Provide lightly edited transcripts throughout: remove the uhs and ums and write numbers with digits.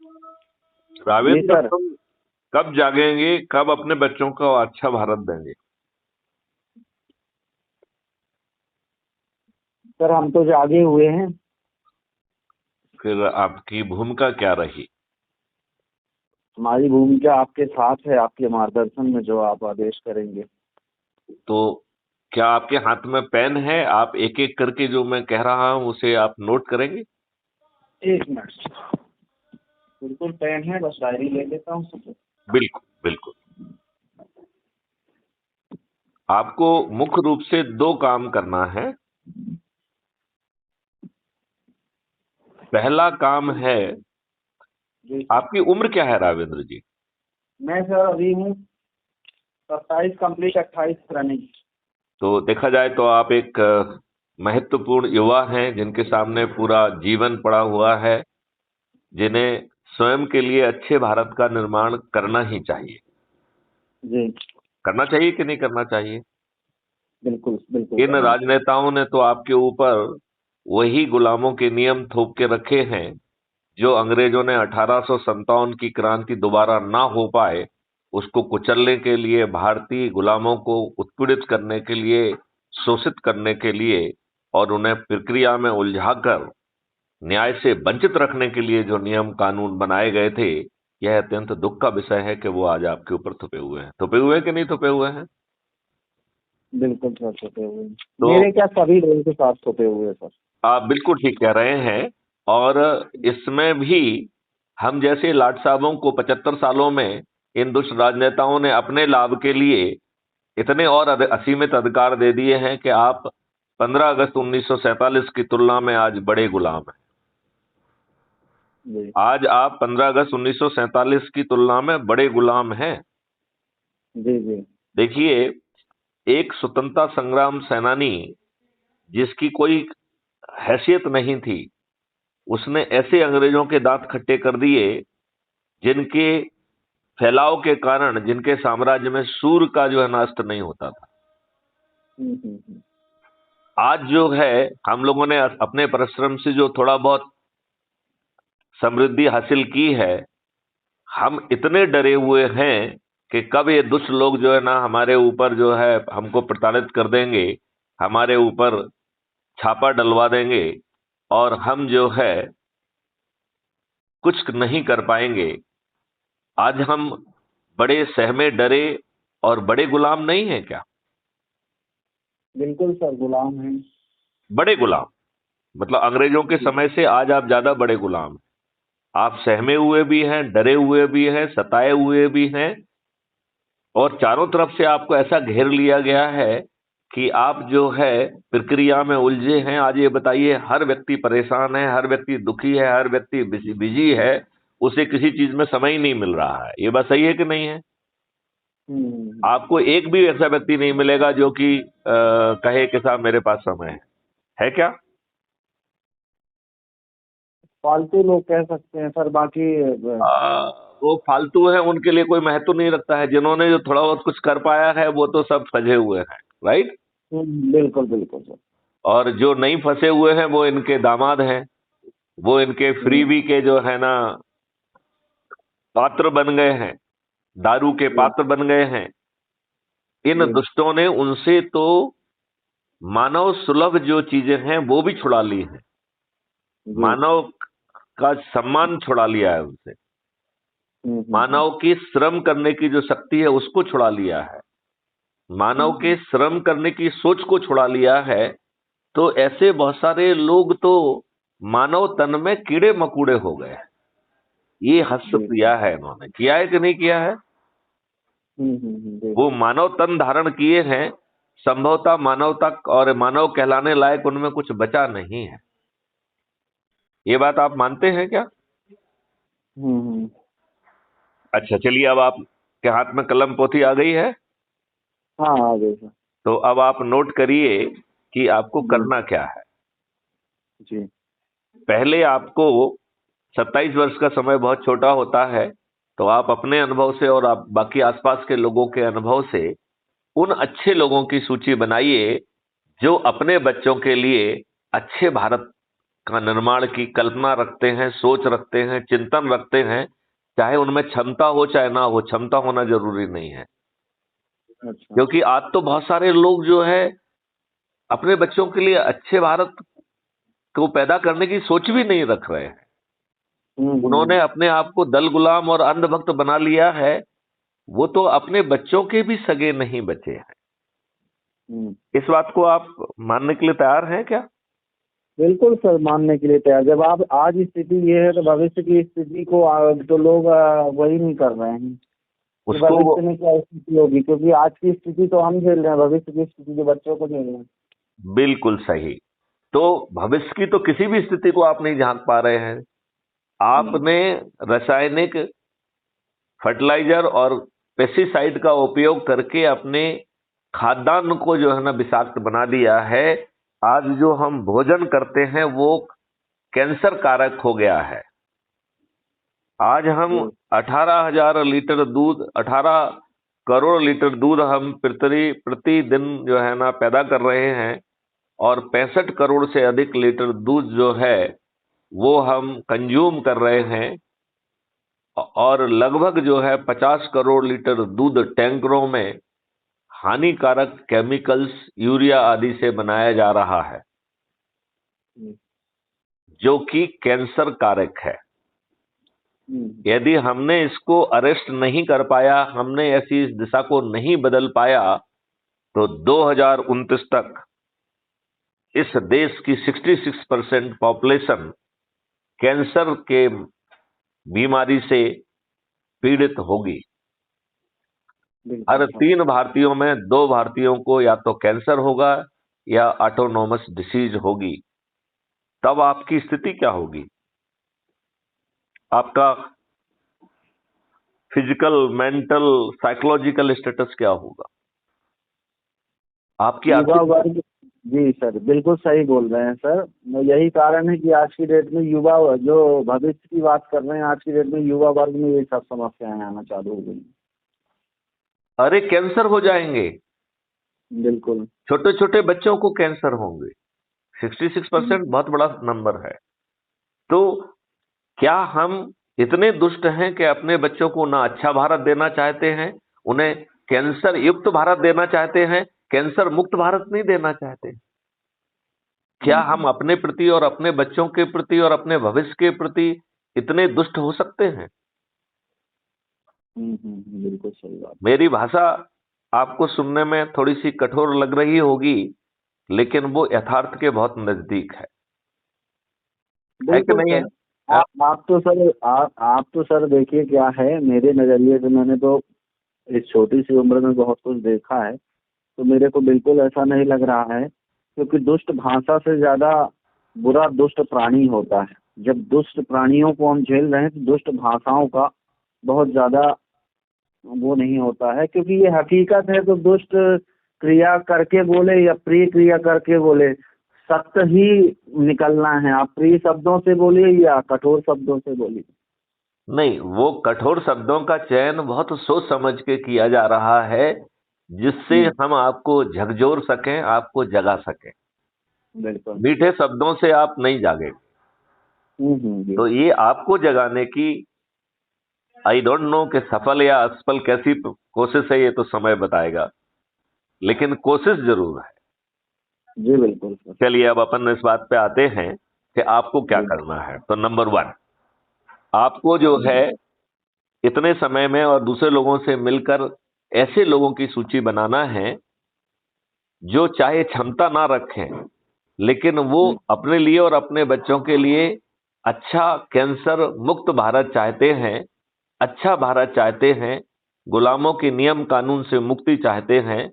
जी Ravendra, sir. तुम कब जागेंगे, कब अपने बच्चों को अच्छा भारत देंगे? सर हम तो जागे हुए हैं। फिर आपकी भूमिका क्या रही? हमारी भूमिका आपके साथ है, आपके मार्गदर्शन में जो आप आदेश करेंगे। तो क्या आपके हाथ में पेन है? आप एक एक करके जो मैं कह रहा हूं उसे आप नोट करेंगे? एक मिनट। बिल्कुल पेन है, बस डायरी ले लेता हूँ। बिल्कुल बिल्कुल। आपको मुख्य रूप से दो काम करना है। पहला काम है, जी सर। आपकी उम्र क्या है रावेंद्र जी? मैं सर अभी हूँ 27 कंप्लीट, 28 रनिंग। तो देखा जाए तो आप एक महत्वपूर्ण युवा हैं जिनके सामने पूरा जीवन पड़ा हुआ है, जिन्हें स्वयं के लिए अच्छे भारत का निर्माण करना ही चाहिए। जी करना चाहिए कि नहीं करना चाहिए? बिल्कुल बिल्कुल इन करना चाहिए। राजनेताओं ने तो आपके ऊपर वही गुलामों के नियम थोप के रखे हैं जो अंग्रेजों ने 1857 की क्रांति दोबारा ना हो पाए उसको कुचलने के लिए, भारतीय गुलामों को उत्पीड़ित करने के लिए, शोषित करने के लिए और उन्हें प्रक्रिया में उलझाकर न्याय से वंचित रखने के लिए जो नियम कानून बनाए गए थे, यह अत्यंत दुख का विषय है कि वो आज आपके ऊपर थुपे हुए हैं। थुपे हुए हैं कि नहीं थुपे हुए हैं? बिल्कुल सर छुपे हुए हैं। तो मेरे क्या सभी लोगों के साथ छुपे हुए हैं सर। आप बिल्कुल ठीक कह रहे हैं। और इसमें भी हम जैसे लाट साहबों को 75 सालों में इन दुष्ट राजनेताओं ने अपने लाभ के लिए इतने और असीमित अधिकार दे दिए हैं कि आप 15 अगस्त 1947 की तुलना में आज बड़े गुलाम हैं। जी आज आप 15 अगस्त 1947 की तुलना में बड़े गुलाम हैं। जी जी देखिए, एक स्वतंत्रता संग्राम सेनानी जिसकी कोई हैसियत नहीं थी, उसने ऐसे अंग्रेजों के दांत खट्टे कर दिए जिनके फैलाव के कारण, जिनके साम्राज्य में सूर का जो है नष्ट नहीं होता था। हम्म। आज जो है हम लोगों ने अपने परिश्रम से जो थोड़ा बहुत समृद्धि हासिल की है, हम इतने डरे हुए हैं कि कब ये दुष्ट लोग जो है ना हमारे ऊपर जो है हमको प्रताड़ित कर देंगे, हमारे ऊपर छापा डलवा देंगे और हम जो है कुछ नहीं कर पाएंगे। आज हम बड़े सहमे डरे और बड़े गुलाम नहीं है क्या? बिल्कुल सर गुलाम हैं। बड़े गुलाम, मतलब अंग्रेजों के जी समय से आज आप ज्यादा बड़े गुलाम हैं। आप सहमे हुए भी हैं, डरे हुए भी हैं, सताए हुए भी हैं और चारों तरफ से आपको ऐसा घेर लिया गया है कि आप जो है प्रक्रिया में उलझे हैं। आज ये बताइए, हर व्यक्ति परेशान है, हर व्यक्ति दुखी है, हर व्यक्ति बिजी बिजी है, उसे किसी चीज में समय ही नहीं मिल रहा है। ये बात सही है कि नहीं है? हम्म। आपको एक भी ऐसा व्यक्ति नहीं मिलेगा जो कि कहे कि साहब मेरे पास समय है क्या? फालतू लोग कह सकते हैं सर, बाकी आ, वो फालतू है, उनके लिए कोई महत्व नहीं रखता है। जिन्होंने जो थोड़ा बहुत कुछ कर पाया है वो तो सब फंसे हुए हैं। राइट। बिल्कुल बिल्कुल सर। और जो नहीं फंसे हुए हैं वो इनके दामाद हैं, वो इनके हम्म। फ्रीबी के जो है ना पात्र बन गए हैं, दारू के जी पात्र बन गए हैं। इन जी दुष्टों ने उनसे तो मानव सुलभ जो चीजें हैं वो भी छुड़ा ली हैं। जी। मानव का सम्मान छुड़ा लिया है उनसे। हम्म। मानव की श्रम करने की जो शक्ति है उसको छुड़ा लिया है। मानव के हम्म। श्रम करने की सोच को छुड़ा लिया है। तो ऐसे बहुत सारे लोग तो मानव तन में कीड़े मकोड़े हो गए हैं। ये हस्त जी। किया है, इन्होंने किया है कि नहीं किया है? जी वो मानव तन धारण किए हैं, संभवतः मानव तक और मानव कहलाने लायक उनमें कुछ बचा नहीं है। ये बात आप मानते हैं क्या? हम्म। अच्छा, चलिए, अब आपके हाथ में कलम पोथी आ गई है, हाँ आ गए सर। तो अब आप नोट करिए कि आपको जी करना क्या है। जी पहले आपको, 27 वर्ष का समय बहुत छोटा होता है, तो आप अपने अनुभव से और आप बाकी आसपास के लोगों के अनुभव से उन अच्छे लोगों की सूची बनाइए जो अपने बच्चों के लिए अच्छे भारत का निर्माण की कल्पना रखते हैं, सोच रखते हैं, चिंतन रखते हैं, चाहे उनमें क्षमता हो चाहे ना हो, क्षमता होना जरूरी नहीं है। अच्छा। क्योंकि आज तो बहुत सारे लोग जो है अपने बच्चों के लिए अच्छे भारत को पैदा करने की सोच भी नहीं रख रहे हैं। उन्होंने अपने आप को दल गुलाम और अंधभक्त बना लिया है। वो तो अपने बच्चों के भी सगे नहीं बचे हैं। इस बात को आप मानने के लिए तैयार हैं क्या? बिल्कुल सर, मानने के लिए तैयार। जब आप आज स्थिति ये है तो भविष्य की स्थिति को तो लोग वही नहीं कर रहे हैं कि उसको भविष्य में क्या स्थिति होगी, क्योंकि आज की स्थिति तो हम झेल रहे हैं, भविष्य की स्थिति जो बच्चों को झेल रहे हैं। बिल्कुल सही। तो भविष्य की तो किसी भी स्थिति को आप नहीं झांक पा रहे हैं। आपने रासायनिक फर्टिलाइजर और पेस्टिसाइड का उपयोग करके अपने खाद्यान्न को जो है ना विषाक्त बना दिया है। आज जो हम भोजन करते हैं वो कैंसर कारक हो गया है। आज हम 18,000 लीटर दूध, 18 करोड़ लीटर दूध हम प्रतिदिन जो है ना पैदा कर रहे हैं, और 65 करोड़ से अधिक लीटर दूध जो है वो हम कंज्यूम कर रहे हैं, और लगभग जो है 50 करोड़ लीटर दूध टैंकरों में हानिकारक केमिकल्स, यूरिया आदि से बनाया जा रहा है, जो कि कैंसर कारक है। यदि हमने इसको अरेस्ट नहीं कर पाया, हमने ऐसी इस दिशा को नहीं बदल पाया, तो 2029 तक इस देश की 66% पॉपुलेशन कैंसर के बीमारी से पीड़ित होगी। हर 3 भारतीयों में 2 भारतीयों को या तो कैंसर होगा या ऑटोनोमस डिसीज होगी। तब आपकी स्थिति क्या होगी? आपका फिजिकल, मेंटल, साइकोलॉजिकल स्टेटस क्या होगा? आपकी युवा आर्थिक। वर्ग, जी सर बिल्कुल सही बोल रहे हैं सर। यही कारण है कि आज की डेट में युवा, जो भविष्य की बात कर रहे हैं, आज की डेट में युवा वर्ग में ये सब समस्याएं आना चालू हो गई। अरे कैंसर हो जाएंगे, बिल्कुल। छोटे छोटे बच्चों को कैंसर होंगे। 66% बहुत बड़ा नंबर है। तो क्या हम इतने दुष्ट हैं कि अपने बच्चों को ना अच्छा भारत देना चाहते हैं, उन्हें कैंसर युक्त भारत देना चाहते हैं, कैंसर मुक्त भारत नहीं देना चाहते? क्या हम अपने प्रति और अपने बच्चों के प्रति और अपने भविष्य के प्रति इतने दुष्ट हो सकते हैं? बिल्कुल सही बात। मेरी भाषा आपको सुनने में थोड़ी सी कठोर लग रही होगी, लेकिन वो यथार्थ के बहुत नजदीक है कि बिल्कुल नहीं है? सर। आप तो सर देखिए क्या है, मेरे नजरिए से मैंने तो इस छोटी सी उम्र में बहुत कुछ देखा है, तो मेरे को बिल्कुल ऐसा नहीं लग रहा है, क्योंकि दुष्ट भाषा से ज्यादा बुरा दुष्ट प्राणी होता है। जब दुष्ट प्राणियों को हम झेल रहे हैं तो दुष्ट भाषाओं का बहुत ज्यादा वो नहीं होता है, क्योंकि ये हकीकत है। तो दुष्ट क्रिया करके बोले या प्रिय क्रिया करके बोले, सत्य ही निकलना है। आप प्रिय शब्दों से बोलिए या कठोर शब्दों से बोलिए। नहीं, वो कठोर शब्दों का चयन बहुत सोच समझ के किया जा रहा है, जिससे हम आपको झकझोर सकें, आपको जगा सकें। बिल्कुल। मीठे शब्दों से आप नहीं जागे। तो ये आपको जगाने की, आई डोंट नो कि सफल या असफल कैसी कोशिश है, ये तो समय बताएगा, लेकिन कोशिश जरूर है। जी बिल्कुल सर। चलिए अब अपन इस बात पे आते हैं कि आपको क्या करना है। तो नंबर 1, आपको जो है इतने समय में और दूसरे लोगों से मिलकर ऐसे लोगों की सूची बनाना है जो चाहे क्षमता ना रखें, लेकिन वो अपने लिए और अपने बच्चों के लिए अच्छा कैंसर मुक्त भारत चाहते हैं, अच्छा भारत चाहते हैं, गुलामों के नियम कानून से मुक्ति चाहते हैं,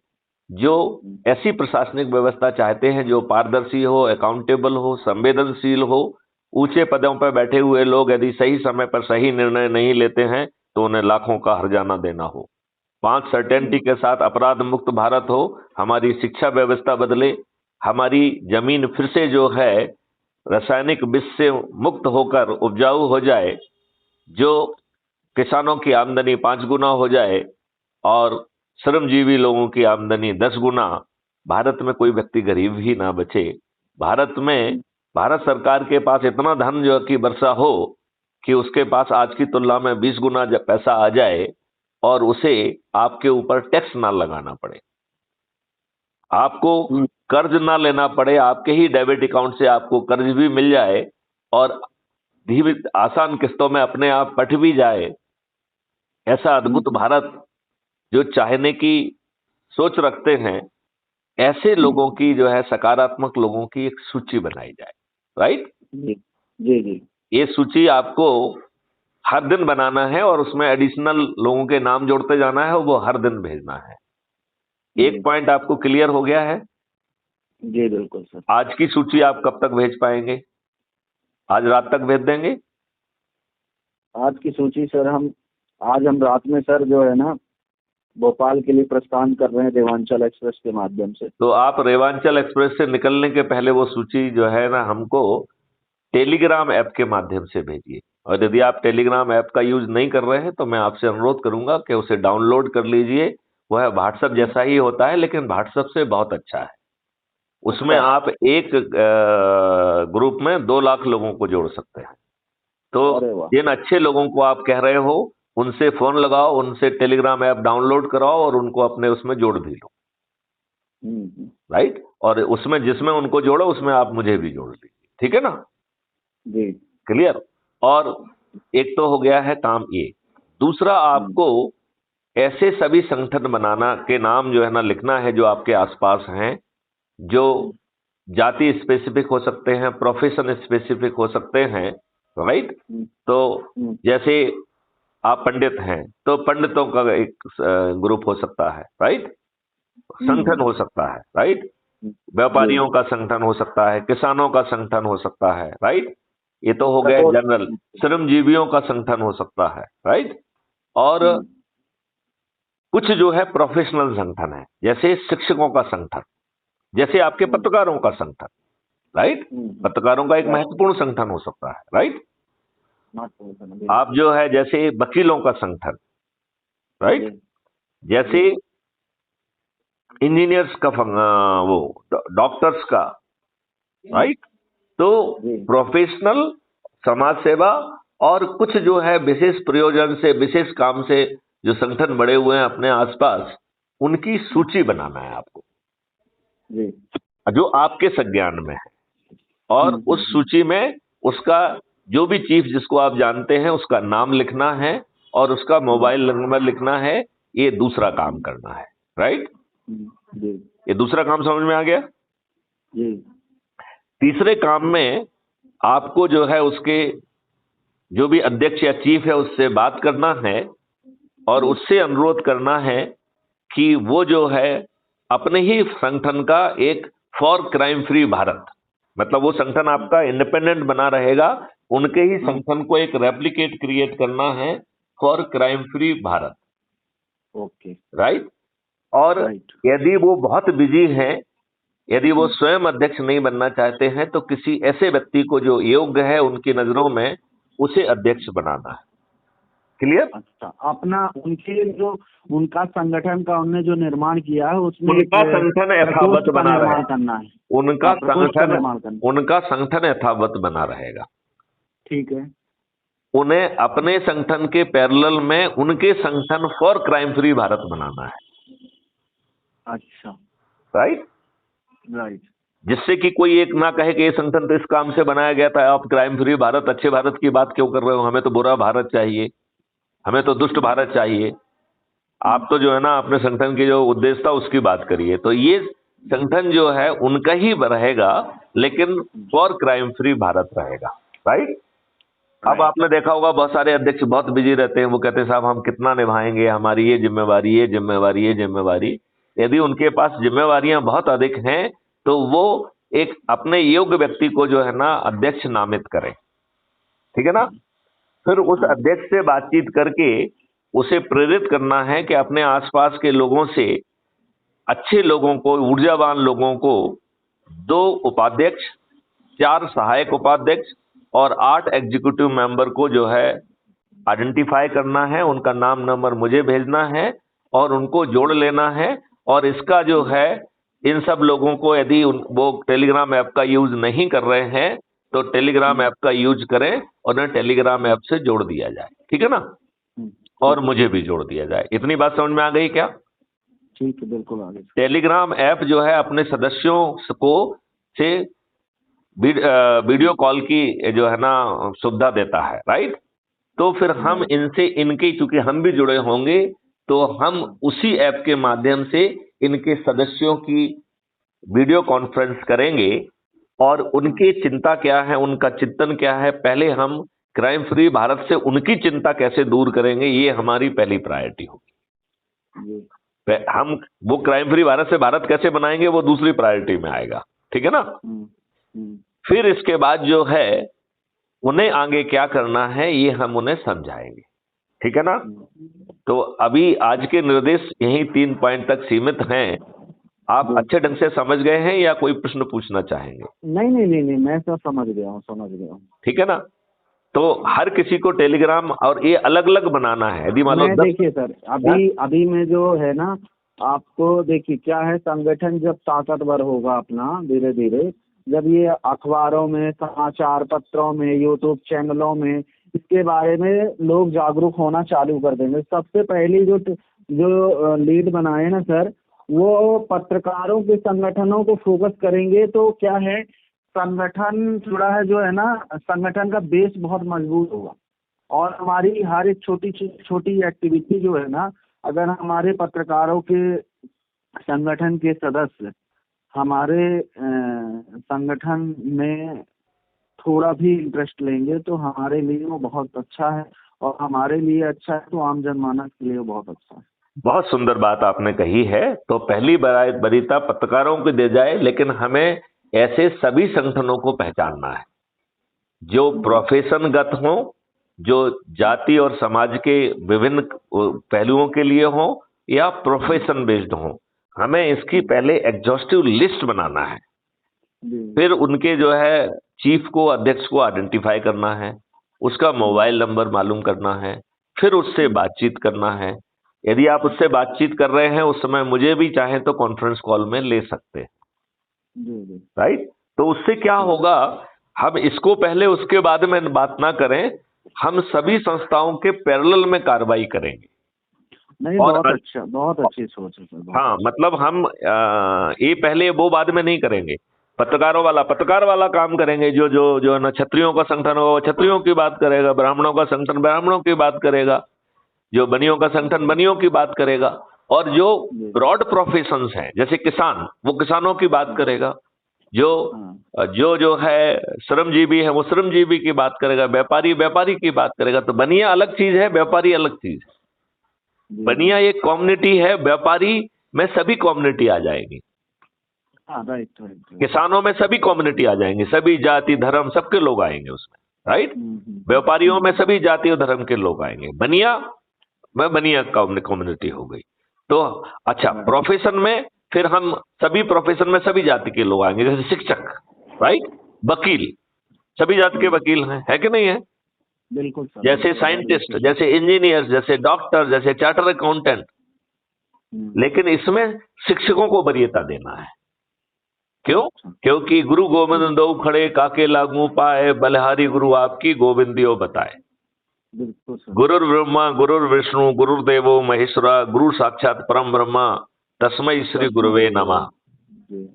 जो ऐसी प्रशासनिक व्यवस्था चाहते हैं जो पारदर्शी हो, अकाउंटेबल हो, संवेदनशील हो। ऊंचे पदों पर बैठे हुए लोग यदि सही समय पर सही निर्णय नहीं लेते हैं तो उन्हें लाखों का हर्जाना देना हो। 5 सर्टेनिटी के साथ अपराध मुक्त भारत हो, हमारी शिक्षा व्यवस्था बदले, हमारी जमीन फिर से जो है रासायनिक विष से मुक्त होकर उपजाऊ हो जाए, जो किसानों की आमदनी 5 गुना हो जाए और श्रमजीवी लोगों की आमदनी 10 गुना। भारत में कोई व्यक्ति गरीब ही ना बचे। भारत में भारत सरकार के पास इतना धन जो कि वर्षा हो कि उसके पास आज की तुलना में 20 गुना पैसा आ जाए और उसे आपके ऊपर टैक्स ना लगाना पड़े, आपको कर्ज ना लेना पड़े, आपके ही डेबिट अकाउंट से आपको कर्ज भी मिल जाए और धीरे आसान किस्तों में अपने आप कट भी जाए। ऐसा अद्भुत भारत जो चाहने की सोच रखते हैं, ऐसे लोगों की जो है सकारात्मक लोगों की एक सूची बनाई जाए। राइट जी जी जी। ये सूची आपको हर दिन बनाना है और उसमें एडिशनल लोगों के नाम जोड़ते जाना है और वो हर दिन भेजना है। एक पॉइंट आपको क्लियर हो गया है? जी बिल्कुल सर। आज की सूची आप कब तक भेज पाएंगे? आज रात तक भेज देंगे? आज की सूची सर आज हम रात में सर जो है ना भोपाल के लिए प्रस्थान कर रहे हैं रेवांचल एक्सप्रेस के माध्यम से। तो आप रेवांचल एक्सप्रेस से निकलने के पहले वो सूची जो है ना हमको टेलीग्राम ऐप के माध्यम से भेजिए। और यदि आप टेलीग्राम ऐप का यूज नहीं कर रहे हैं तो मैं आपसे अनुरोध करूंगा कि उसे डाउनलोड कर लीजिए। वह व्हाट्सएप जैसा ही होता है लेकिन व्हाट्सएप से बहुत अच्छा है। उसमें आप एक ग्रुप में 2 लाख लोगों को जोड़ सकते हैं। तो जिन अच्छे लोगों को आप कह रहे हो उनसे फोन लगाओ, उनसे टेलीग्राम ऐप डाउनलोड कराओ और उनको अपने उसमें जोड़ भी लो। राइट और उसमें जिसमें उनको जोड़ो उसमें आप मुझे भी जोड़ लीजिए। ठीक है ना जी? क्लियर। और एक तो हो गया है काम ये। दूसरा आपको ऐसे सभी संगठन बनाना के नाम जो है ना लिखना है जो आपके आसपास हैं, जो जाति स्पेसिफिक हो सकते हैं, प्रोफेशन स्पेसिफिक हो सकते हैं। राइट तो जैसे आप पंडित हैं तो पंडितों का एक ग्रुप हो सकता है। राइट संगठन हो सकता है। राइट व्यापारियों का संगठन हो सकता है, किसानों का संगठन हो सकता है। राइट ये तो हो गया जनरल। श्रमजीवियों का संगठन हो सकता है। राइट और कुछ जो है प्रोफेशनल संगठन है, जैसे शिक्षकों का संगठन, जैसे आपके पत्रकारों का संगठन। राइट पत्रकारों का एक महत्वपूर्ण संगठन हो सकता है। राइट आप जो है जैसे वकीलों का संगठन। राइट जैसे इंजीनियर्स का वो डॉक्टर्स का। राइट तो प्रोफेशनल, समाज सेवा और कुछ जो है विशेष प्रयोजन से, विशेष काम से जो संगठन बड़े हुए हैं अपने आसपास, उनकी सूची बनाना है आपको जी, जो आपके संज्ञान में है। और उस सूची में उसका जो भी चीफ जिसको आप जानते हैं उसका नाम लिखना है और उसका मोबाइल नंबर लिखना है। ये दूसरा काम करना है। राइट जी ये दूसरा काम समझ में आ गया जी। तीसरे काम में आपको जो है उसके जो भी अध्यक्ष या चीफ है उससे बात करना है और उससे अनुरोध करना है कि वो जो है अपने ही संगठन का एक फॉर क्राइम फ्री भारत, मतलब वो संगठन आपका इंडिपेंडेंट बना रहेगा, उनके ही संगठन को एक रेप्लिकेट क्रिएट करना है for crime free Bharat. Okay right और यदि वो बहुत बिजी हैं, यदि वो स्वयं अध्यक्ष नहीं बनना चाहते हैं तो किसी ऐसे व्यक्ति को जो योग्य है उनकी नजरों में उसे अध्यक्ष बनाना है। क्लियर? अच्छा अपना उनके जो उनका संगठन का उन्होंने जो निर्माण किया है उसमें उनका संगठन यथावत बना करना है। उनका संगठन यथावत बना रहेगा। ठीक है। उन्हें अपने संगठन के पैरेलल में उनके संगठन फॉर क्राइम फ्री भारत बनाना है। अच्छा राइट राइट जिससे कि कोई एक ना कहे कि ये संगठन तो इस काम से बनाया गया था, आप क्राइम फ्री भारत, अच्छे भारत की बात क्यों कर रहे हो, हमें तो बुरा भारत चाहिए, हमें तो दुष्ट भारत चाहिए। आप तो जो है ना अपने संगठन की जो उद्देश्य था उसकी बात करिए। तो ये संगठन जो है उनका ही रहेगा लेकिन फॉर क्राइम फ्री भारत रहेगा। राइट अब आपने देखा होगा बहुत सारे अध्यक्ष बहुत बिजी रहते हैं, वो कहते हैं साहब हम कितना निभाएंगे, हमारी ये जिम्मेवारी, ये जिम्मेवारी, ये जिम्मेवारी। यदि उनके पास जिम्मेवारियां बहुत अधिक हैं तो वो एक अपने योग्य व्यक्ति को जो है ना अध्यक्ष नामित करें। ठीक है ना? फिर उस अध्यक्ष से बातचीत करके उसे प्रेरित करना है कि अपने आसपास के लोगों से अच्छे लोगों को, ऊर्जावान लोगों को 2 उपाध्यक्ष, 4 सहायक उपाध्यक्ष और 8 एग्जीक्यूटिव मेंबर को जो है आइडेंटिफाई करना है, उनका नाम नंबर मुझे भेजना है और उनको जोड़ लेना है। और इसका जो है इन सब लोगों को यदि वो टेलीग्राम ऐप का यूज नहीं कर रहे हैं तो टेलीग्राम ऐप का यूज करें और उन्हें टेलीग्राम ऐप से जोड़ दिया जाए, ठीक है ना? और मुझे भी जोड़ दिया जाए। इतनी बात समझ में आ गई क्या? ठीक है, बिल्कुल आगे। टेलीग्राम ऐप जो है अपने सदस्यों को से वीडियो कॉल की जो है ना सुविधा देता है, राइट? तो फिर हम इनसे इनके चूंकि हम भी जुड़े होंगे तो हम उसी ऐप के माध्यम से इनके सदस्यों की वीडियो कॉन्फ्रेंस करेंगे और उनकी चिंता क्या है, उनका चिंतन क्या है, पहले हम क्राइम फ्री भारत से उनकी चिंता कैसे दूर करेंगे, ये हमारी पहली प्रायोरिटी होगी। हम वो क्राइम फ्री भारत से भारत कैसे बनाएंगे वो दूसरी प्रायोरिटी में आएगा, ठीक है ना? फिर इसके बाद जो है उन्हें आगे क्या करना है ये हम उन्हें समझाएंगे, ठीक है ना? तो अभी आज के निर्देश यही 3 पॉइंट तक सीमित हैं। आप अच्छे ढंग से समझ गए हैं या कोई प्रश्न पूछना चाहेंगे? नहीं, मैं सब समझ गया हूँ। ठीक है ना? तो हर किसी को टेलीग्राम और ये अलग अलग बनाना है। यदि मान लो देखिए सर, अभी में जो है ना, आपको देखिए क्या है, संगठन जब ताकतवर होगा अपना धीरे धीरे, जब ये अखबारों में, समाचार पत्रों में, यूट्यूब चैनलों में इसके बारे में लोग जागरूक होना चालू कर देंगे। सबसे पहली जो लीड बनाए ना सर, वो पत्रकारों के संगठनों को फोकस करेंगे तो क्या है, संगठन थोड़ा है जो है ना, संगठन का बेस बहुत मजबूत होगा। और हमारी हर एक छोटी छोटी एक्टिविटी जो है ना, अगर हमारे पत्रकारों के संगठन के सदस्य हमारे संगठन में थोड़ा भी इंटरेस्ट लेंगे तो हमारे लिए वो बहुत अच्छा है, और हमारे लिए अच्छा है तो आम जनमानस के लिए बहुत अच्छा है। बहुत सुंदर बात आपने कही है। तो पहली वरीयता पत्रकारों को दे जाए, लेकिन हमें ऐसे सभी संगठनों को पहचानना है जो प्रोफेशनगत हों, जो जाति और समाज के विभिन्न पहलुओं के लिए हों या प्रोफेशन बेस्ड हों। हमें इसकी पहले एग्जॉस्टिव लिस्ट बनाना है, फिर उनके जो है चीफ को, अध्यक्ष को आइडेंटिफाई करना है, उसका मोबाइल नंबर मालूम करना है, फिर उससे बातचीत करना है। यदि आप उससे बातचीत कर रहे हैं उस समय मुझे भी चाहे तो कॉन्फ्रेंस कॉल में ले सकते हैं, राइट? तो उससे क्या होगा, हम इसको पहले उसके बाद में बात ना करें, हम सभी संस्थाओं के पैरेलल में कार्रवाई करेंगे। नहीं, बहुत अच्छी सोच है सर। हाँ, मतलब हम ये पहले वो बाद में नहीं करेंगे। पत्रकार वाला काम करेंगे। जो न क्षत्रियों का संगठन होगा वो क्षत्रियों की बात करेगा, ब्राह्मणों का संगठन ब्राह्मणों की बात करेगा, जो बनियों का संगठन बनियों की बात करेगा, और जो ब्रॉड प्रोफेशंस हैं जैसे किसान, वो किसानों की बात करेगा, जो है श्रमजीवी है वो श्रमजीवी की बात करेगा, व्यापारी की बात करेगा। तो बनिया अलग चीज है, व्यापारी अलग चीज है। बनिया एक कम्युनिटी है, व्यापारी में सभी कम्युनिटी आ जाएगी। राइट। किसानों में सभी कम्युनिटी आ जाएंगे, सभी जाति धर्म सबके लोग आएंगे उसमें, राइट? व्यापारियों में सभी जाति और धर्म के लोग आएंगे। बनिया कम्युनिटी हो गई। तो अच्छा, प्रोफेशन में फिर हम सभी प्रोफेशन में सभी जाति के लोग आएंगे, जैसे शिक्षक, राइट? वकील, सभी जाति के वकील हैं, है कि नहीं है? बिल्कुल सर। जैसे साइंटिस्ट, जैसे इंजीनियर, जैसे डॉक्टर, जैसे चार्टर अकाउंटेंट। लेकिन इसमें शिक्षकों को वरीयता देना है। क्यों? क्योंकि गुरु गोविंद दो खड़े काके लागू पाए, बलिहारी गुरु आपकी गोविंदियो बताए। गुरुर ब्रह्मा गुरुर विष्णु गुरुर्देवो महेश्वरा, गुरु साक्षात परम ब्रह्मा तस्मै श्री गुरुवे नमः।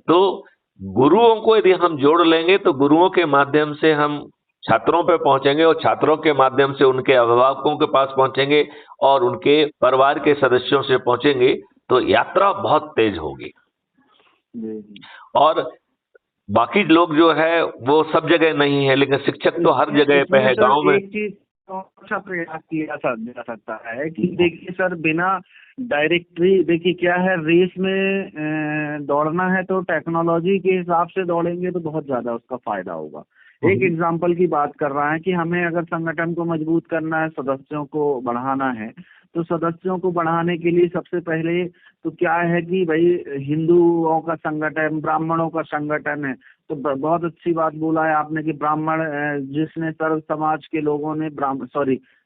तो गुरुओं को यदि हम जोड़ लेंगे तो गुरुओं के माध्यम से हम छात्रों पे पहुंचेंगे, और छात्रों के माध्यम से उनके अभिभावकों के पास पहुंचेंगे, और उनके परिवार के सदस्यों से पहुंचेंगे। तो यात्रा बहुत तेज होगी। और बाकी लोग जो है वो सब जगह नहीं है, लेकिन शिक्षक तो हर जगह पे है। गांव में एक चीज अच्छा प्रयास किया जा सकता है कि देखिए सर, बिना डायरेक्टरी, देखिए क्या है, रेस में दौड़ना है तो टेक्नोलॉजी के हिसाब से दौड़ेंगे तो बहुत ज्यादा उसका फायदा होगा। एक एग्जांपल की बात कर रहा है कि हमें अगर संगठन को मजबूत करना है, सदस्यों को बढ़ाना है, तो सदस्यों को बढ़ाने के लिए सबसे पहले तो क्या है कि भाई हिंदुओं का संगठन, ब्राह्मणों का संगठन है। तो बहुत अच्छी बात बोला है आपने कि ब्राह्मण, जिसने सर्व समाज के लोगों ने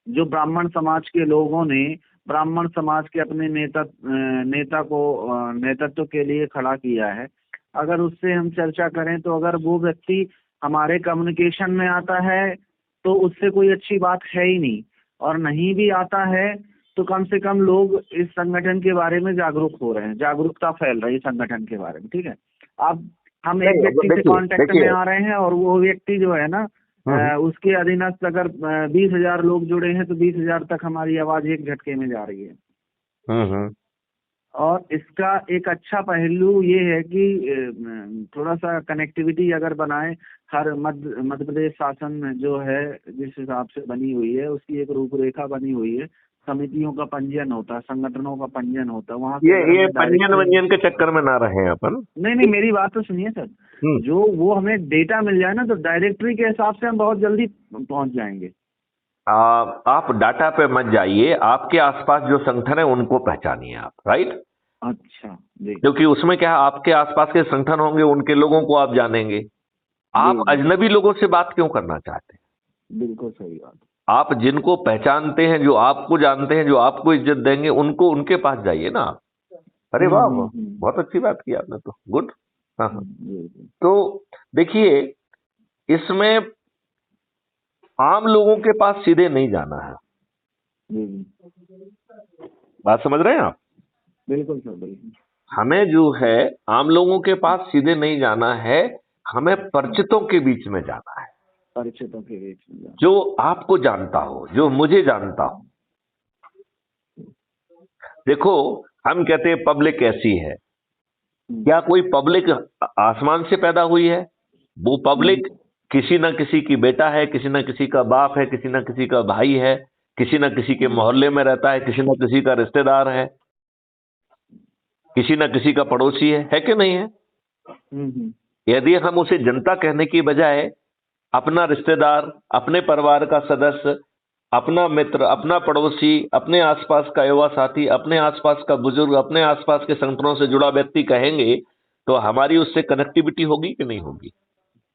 जो ब्राह्मण समाज के लोगों ने ब्राह्मण समाज के अपने नेता को नेतृत्व के लिए खड़ा किया है। अगर उससे हम चर्चा करें तो अगर वो व्यक्ति हमारे कम्युनिकेशन में आता है तो उससे कोई अच्छी बात है ही नहीं, और नहीं भी आता है तो कम से कम लोग इस संगठन के बारे में जागरूक हो रहे हैं, जागरूकता फैल रही है संगठन के बारे में। ठीक है, अब हम एक नहीं, व्यक्ति से देखिए कांटेक्ट में देखिए। आ रहे हैं और वो व्यक्ति जो है ना हम्म उसके अधीनस्थ अगर 20,000 लोग जुड़े हैं तो 20,000 तक हमारी आवाज एक झटके में जा रही है। हम्म। और इसका एक अच्छा पहलू ये है कि थोड़ा सा कनेक्टिविटी अगर बनाए, हर मध्य प्रदेश शासन जो है जिस हिसाब से बनी हुई है उसकी एक रूपरेखा बनी हुई है, समितियों का पंजीयन होता है, संगठनों का पंजीयन होता है, वहां से अगर ये हमें पंजीयन डायरेक्ट। वंजीन के चक्कर में ना रहे अपन। नहीं नहीं, मेरी बात तो सुनिए सर। हम्म। जो वो हमें डेटा मिल जाए ना तो डायरेक्टरी के हिसाब से हम बहुत जल्दी पहुंच जाएंगे। आप डाटा पे मत जाइए, आपके आसपास जो संगठन है उनको पहचानिए आप, राइट। अच्छा जी क्योंकि उसमें क्या है, आपके आसपास के संगठन होंगे, उनके लोगों को आप जानेंगे। आप जी जी, अजनबी लोगों से बात क्यों करना चाहते हैं? बिल्कुल सही बात। आप जिनको पहचानते हैं, जो आपको जानते हैं, जो आपको इज्जत देंगे, उनको उनके पास जाइए ना आप। अरे वाह वाह, बहुत अच्छी बात की आपने तो, गुड। हाँ हाँ। जी जी तो देखिए, इसमें आम लोगों के पास सीधे नहीं जाना है। जी जी, बात समझ रहे हैं आप? बिल्कुल सर बिल्कुल। हमें जो है आम लोगों के पास सीधे नहीं जाना है, हमें परिचितों के बीच में जाना है, परिचितों के बीच में जाना। जो आपको जानता हो, जो मुझे जानता हो। देखो, हम कहते हैं पब्लिक ऐसी है, क्या कोई पब्लिक आसमान से पैदा हुई है? वो पब्लिक किसी ना किसी की बेटा है, किसी ना किसी का बाप है, किसी ना किसी का भाई है, किसी ना किसी के मोहल्ले में रहता है, किसी ना किसी का रिश्तेदार है, किसी ना किसी का पड़ोसी है कि नहीं है? यदि हम उसे जनता कहने की बजाय अपना रिश्तेदार, अपने परिवार का सदस्य, अपना मित्र, अपना पड़ोसी, अपने आसपास का युवा साथी, अपने आसपास का बुजुर्ग, अपने आसपास के संगठनों से जुड़ा व्यक्ति कहेंगे, तो हमारी उससे कनेक्टिविटी होगी कि नहीं होगी?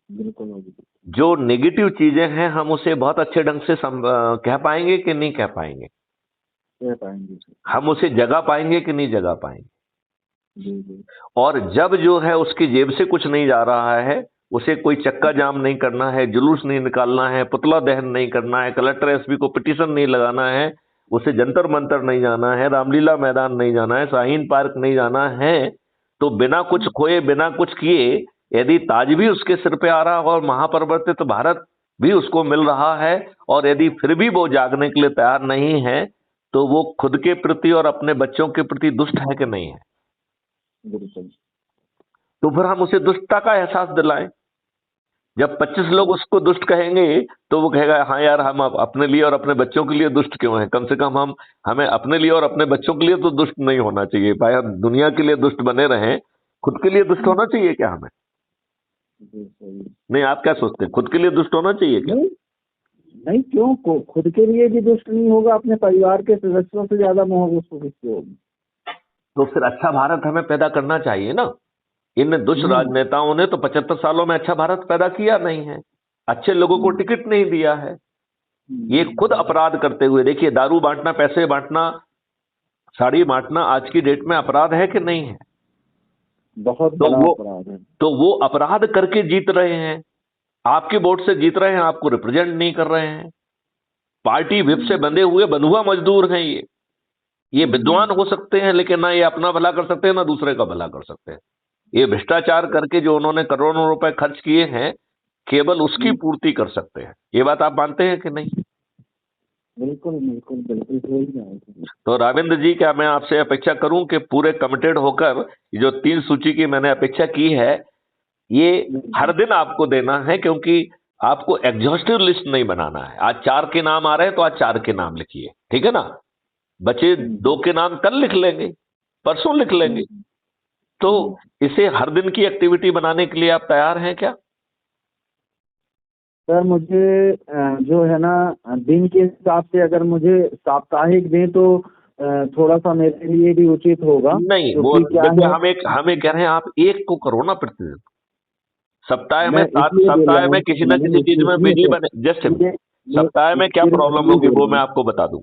बिल्कुल होगी। जो नेगेटिव चीजें हैं हम उसे बहुत अच्छे ढंग से कह पाएंगे कि नहीं कह पाएंगे? कह पाएंगे सर। हम उसे जगा पाएंगे कि नहीं जगा पाएंगे? जी जी और जब जो है उसकी जेब से कुछ नहीं जा रहा है, उसे कोई चक्का जाम नहीं करना है, जुलूस नहीं निकालना है, पुतला दहन नहीं करना है, कलेक्टर एसपी को पिटीशन नहीं लगाना है, उसे जंतर मंतर नहीं जाना है, रामलीला मैदान नहीं जाना है, शाहीन पार्क नहीं जाना है, तो बिना कुछ खोए, बिना कुछ किए, यदि ताज भी उसके सिर पे आ रहा हो और महापरिवर्तित भारत भी उसको मिल रहा है, और यदि फिर भी वो जागने के लिए तैयार नहीं है, तो वो खुद के प्रति और अपने बच्चों के प्रति दुष्ट है कि नहीं है? बिल्कुल। तो फिर हम उसे दुष्टता का एहसास दिलाएं। जब 25 लोग उसको दुष्ट कहेंगे तो वो कहेगा हाँ यार, हम अपने लिए और अपने बच्चों के लिए दुष्ट क्यों हैं? कम से कम हम हमें अपने लिए और अपने बच्चों के लिए तो दुष्ट नहीं होना चाहिए। भाई, हम दुनिया के लिए दुष्ट बने रहें, खुद के लिए दुष्ट होना चाहिए क्या हमें? जी, सही। नहीं, आप क्या सोचते हैं, खुद के लिए दुष्ट होना चाहिए क्या? नहीं नहीं, क्यों खुद के लिए भी दुष्ट नहीं होगा, अपने परिवार के सदस्यों से ज्यादा मोह उसको किससे होगी। तो फिर अच्छा भारत हमें पैदा करना चाहिए ना। इन दुष्ट राजनेताओं ने तो 75 सालों में अच्छा भारत पैदा किया नहीं है, अच्छे लोगों को टिकट नहीं दिया है। ये खुद अपराध करते हुए, देखिए, दारू बांटना, पैसे बांटना, साड़ी बांटना आज की डेट में अपराध है कि नहीं है? बहुत तो बड़ा वो अपराध है। तो वो अपराध करके जीत रहे हैं, आपके वोट से जीत रहे हैं, आपको रिप्रेजेंट नहीं कर रहे हैं। पार्टी विप से बंधे हुए बंधुआ मजदूर हैं ये विद्वान हो सकते हैं, लेकिन ना ये अपना भला कर सकते हैं ना दूसरे का भला कर सकते हैं। ये भ्रष्टाचार करके जो उन्होंने करोड़ों रुपए खर्च किए हैं, केवल उसकी पूर्ति कर सकते हैं। ये बात आप मानते हैं कि नहीं? बिल्कुल बिल्कुल बिल्कुल सही है। तो राविंद्र जी, क्या मैं आपसे अपेक्षा करूं कि पूरे कमिटेड होकर जो 3 सूची की मैंने अपेक्षा की है, ये हर दिन आपको देना है, क्योंकि आपको एग्जॉस्टिव लिस्ट नहीं बनाना है। आज 4 के नाम आ रहे हैं तो आज 4 के नाम लिखिए, ठीक है ना? बचे 2 के नाम कल लिख लेंगे, परसों लिख लेंगे। तो इसे हर दिन की एक्टिविटी बनाने के लिए आप तैयार हैं क्या? सर मुझे जो है ना दिन के हिसाब से अगर मुझे साप्ताहिक दें तो थोड़ा सा मेरे लिए भी उचित होगा। नहीं, वो क्योंकि क्या देखिए, है, हमें कह रहे हैं आप एक को करो ना प्रतिदिन। सप्ताह में मैं 7 इसलिए बोल रहा सप्ताह में हूँ, किसी न किसी चीज में बिजली बने, जस्ट सप्ताह में क्या प्रॉब्लम होगी वो मैं आपको बता दूं।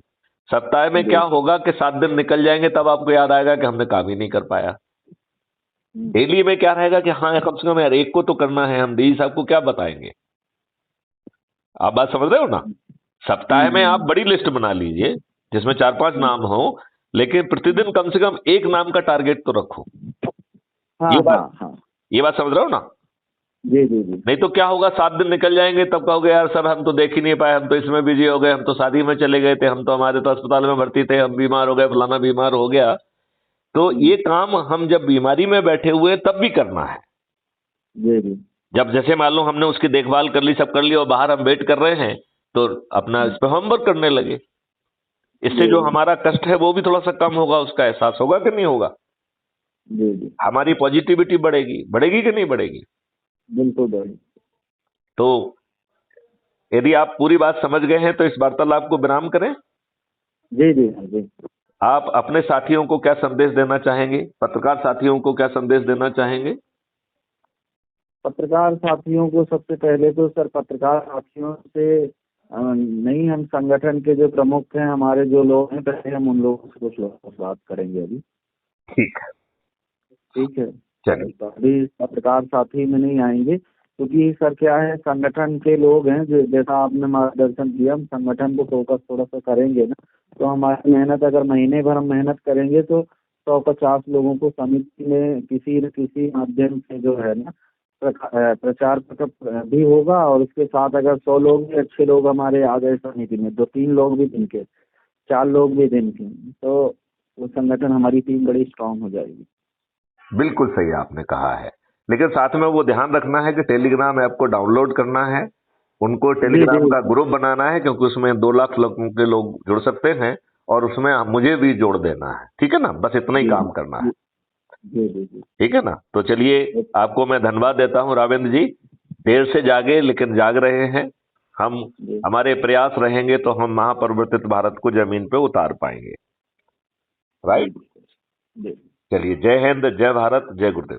सप्ताह में क्या होगा कि 7 दिन निकल जाएंगे, तब आपको याद आएगा कि हमने काम ही नहीं कर पाया। डेली में क्या रहेगा कि हाँ कम से कम यार एक को तो करना है, हम डीजी साहब को क्या बताएंगे। आप बात समझ रहे हो ना। सप्ताह में आप बड़ी लिस्ट बना लीजिए जिसमें 4-5 नाम हो, लेकिन प्रतिदिन कम से कम एक नाम का टारगेट तो रखो। ये बात समझ रहे हो ना। जी जी जी। नहीं तो क्या होगा, 7 दिन निकल जाएंगे, तब कहोगे यार सर हम तो देख ही नहीं पाए, हम तो इसमें बिजी हो गए, हम तो शादी में चले गए थे, हम तो हमारे तो अस्पताल में भर्ती थे, हम बीमार हो गए, फलाना बीमार हो गया। तो ये काम हम जब बीमारी में बैठे हुए तब भी करना है। जी जी। जब जैसे मान लो हमने उसकी देखभाल कर ली, सब कर लिया, और बाहर हम वेट कर रहे हैं, तो अपना इस पर होमवर्क करने लगे। इससे जो हमारा कष्ट है वो भी थोड़ा सा कम होगा, उसका एहसास होगा कि नहीं होगा। जी जी। हमारी पॉजिटिविटी बढ़ेगी, बढ़ेगी कि नहीं बढ़ेगी। बिल्कुल बढ़ेगी। तो यदि आप पूरी बात समझ गए हैं तो इस वार्तालाप को विराम करें। जी जी जी। आप अपने साथियों को क्या संदेश देना चाहेंगे, पत्रकार साथियों को क्या संदेश देना चाहेंगे। पत्रकार साथियों को सबसे पहले तो सर, पत्रकार साथियों से नहीं, हम संगठन के जो प्रमुख हैं, हमारे जो लोग हैं, पहले हम उन लोगों से कुछ लोगों से बात करेंगे अभी। ठीक है, ठीक है। चलिए। तो अभी पत्रकार साथी में नहीं आएंगे, क्योंकि सर क्या है, संगठन के लोग हैं, जो जैसा आपने मार्गदर्शन किया, हम संगठन को फोकस थोड़ा सा करेंगे ना, तो हमारी मेहनत, अगर महीने भर हम मेहनत करेंगे तो 150 लोगों को समिति में किसी न किसी माध्यम से जो है ना प्रचार पत्र भी होगा, और उसके साथ अगर 100 लोग भी अच्छे लोग हमारे आ गए समिति में, 2-3 लोग भी दिन के, 4 लोग भी दिन के, तो वो संगठन, हमारी टीम बड़ी स्ट्रांग हो जाएगी। बिल्कुल सही आपने कहा है, लेकिन साथ में वो ध्यान रखना है कि टेलीग्राम ऐप को डाउनलोड करना है, उनको टेलीग्राम का ग्रुप बनाना है, क्योंकि उसमें 2 लाख लोगों के लोग जुड़ सकते हैं, और उसमें मुझे भी जोड़ देना है। ठीक है ना, बस इतना ही काम करना है। जी जी जी। ठीक है ना। तो चलिए, आपको मैं धन्यवाद देता हूं रावेंद्र जी। देर से जागे लेकिन जाग रहे हैं हम। हमारे प्रयास रहेंगे तो हम महापरिवर्तित भारत को जमीन पे उतार पाएंगे। राइट। चलिए, जय हिंद, जय भारत, जय गुरुदेव।